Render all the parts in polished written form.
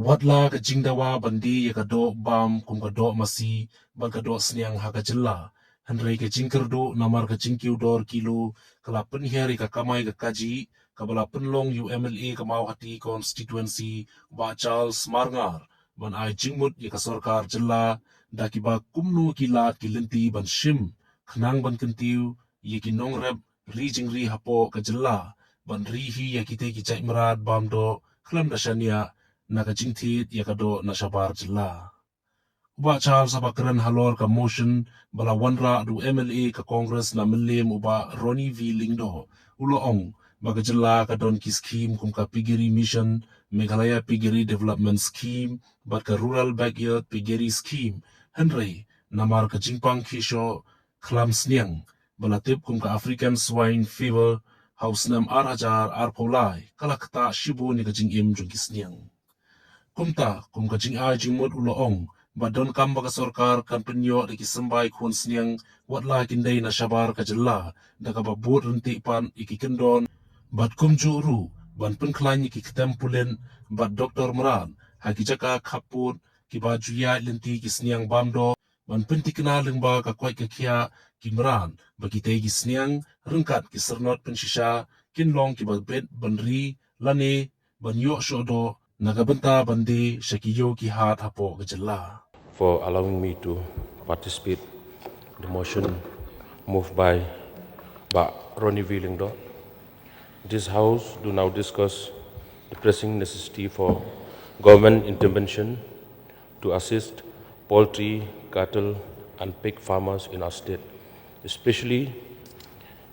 Wadla ka jingdawa bandi ya ka do bam kum ka do masi ban ka do sniang ha ka Jylla. Henry ka jingkerdo namar ka Kyntiew dor kilo kala penheri ka kamai ka kaji kabala penlong UMLA ka Mawhati constituency ba Charles Marngar ban ai Jingmut ya ka Sorkar Jylla daki ba Kumno kilat kilinti ban shim khnang ban Kyntiew ya ki Nongrep ri Jingri hapo ka Jylla ban rihi ya kite ki chai marad bam do klam da shania naka jingthit yakado na shabar Jylla. Uba Charles abakran halor ka motion bala wanra du MLA ka Congress na milim uba Ronnie V. Lingdo ulo ong baga Jylla ka don ki scheme kum ka Pigiri Mission Meghalaya Pigiri Development Scheme bat ka Rural Backyard Pigiri Scheme Henry namar ka jingpang kisho klam sniang bala tip kum ka African Swine Fever haus nam arhajar arpolai kalakta shibu ni ka jingim jungki sniang. Kum ka jing ai Jingmut ulo ong ba don kam baga Sorkar kan penyo de kisambai kun sniang watla kindai na shabar ka Jylla daga ba bot renti pan iki kendon bat kum juru ban penklan iki ketempulen bat Dr. Meran haki jaka kaput ki ba juya lenti ki sniang bamdo ban penti kena lengba ka kwai ka kia ki Meran ba kitai ki sniang rengkat ki sernot penshisha kinlong ki ba bet banri lane ban yo shodo Nagabenta bandi shakiyo ki hat hapo ka Jylla. For allowing me to participate in the motion moved by Ronnie V. Lingdo. This House do now discuss the pressing necessity for government intervention to assist poultry, cattle and pig farmers in our state, especially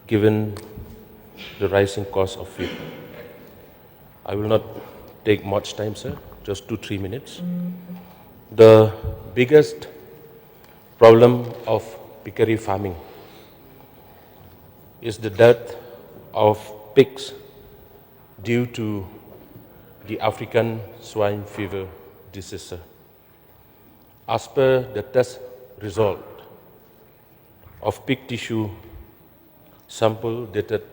given the rising cost of feed. I will not take much time, sir, just 2-3 minutes. The biggest problem of piggery farming is the death of pigs due to the African swine fever disease, sir. As per the test result of pig tissue sample dated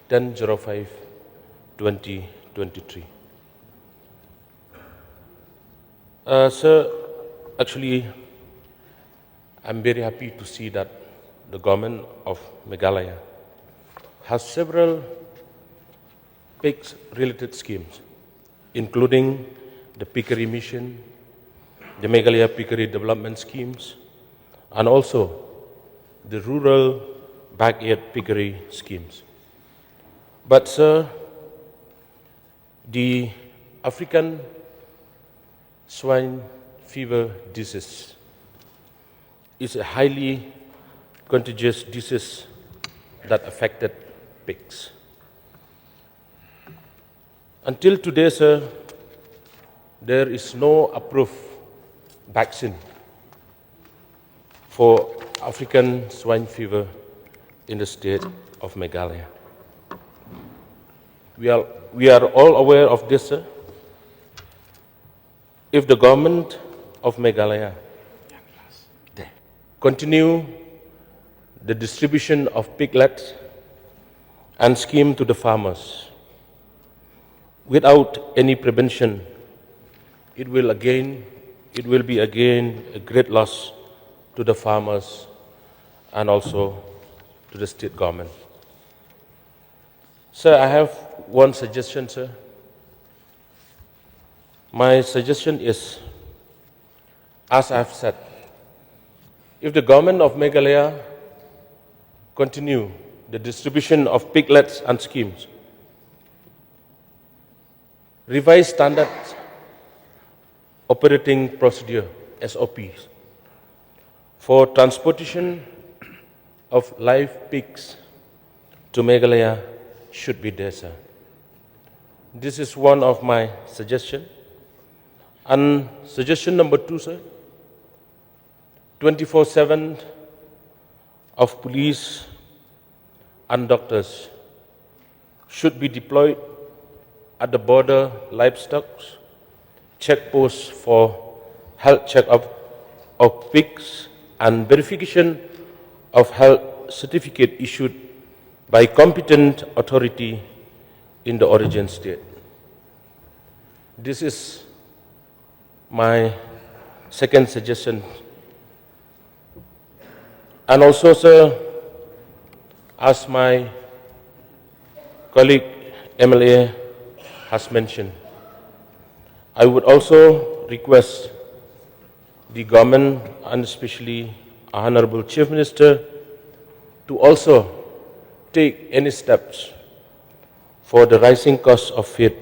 10/05/2023. Sir, actually, I'm very happy to see that the government of Meghalaya has several pigs-related schemes, including the Piggery Mission, the Meghalaya Piggery Development Schemes, and also the Rural Backyard Piggery Schemes. But, sir, the African swine fever disease is a highly contagious disease that affected pigs. Until today, sir, there is no approved vaccine for African swine fever in the state of Meghalaya. We are all aware of this, sir. If the government of Meghalaya continue the distribution of piglets and scheme to the farmers without any prevention, it will be again a great loss to the farmers and also to the state government. Sir, I have one suggestion, sir. My suggestion is, as I have said, if the government of Meghalaya continue the distribution of piglets and schemes, revise standard operating procedure SOPs for transportation of live pigs to Meghalaya should be there, sir. This is one of my suggestions. And suggestion number 2, sir, 24/7 of police and doctors should be deployed at the border livestock checkposts for health checkup of pigs and verification of health certificate issued by competent authority in the origin state. This is my second suggestion. And also, sir, as my colleague MLA has mentioned, I would also request the government and especially our Honorable Chief Minister to also take any steps for the rising cost of feed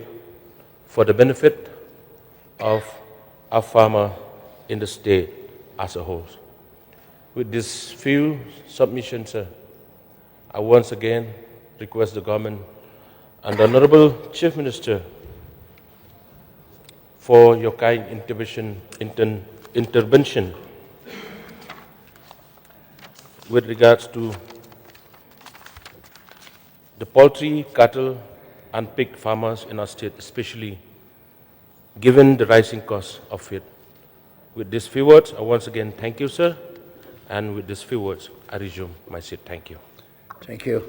for the benefit of our farmer in the state as a whole. With these few submissions, sir, I once again request the government and the Honorable Chief Minister for your kind intervention with regards to the poultry, cattle, and pig farmers in our state, especially given the rising cost of feed. With these few words, I once again thank you, sir. And with these few words, I resume my seat. Thank you. Thank you.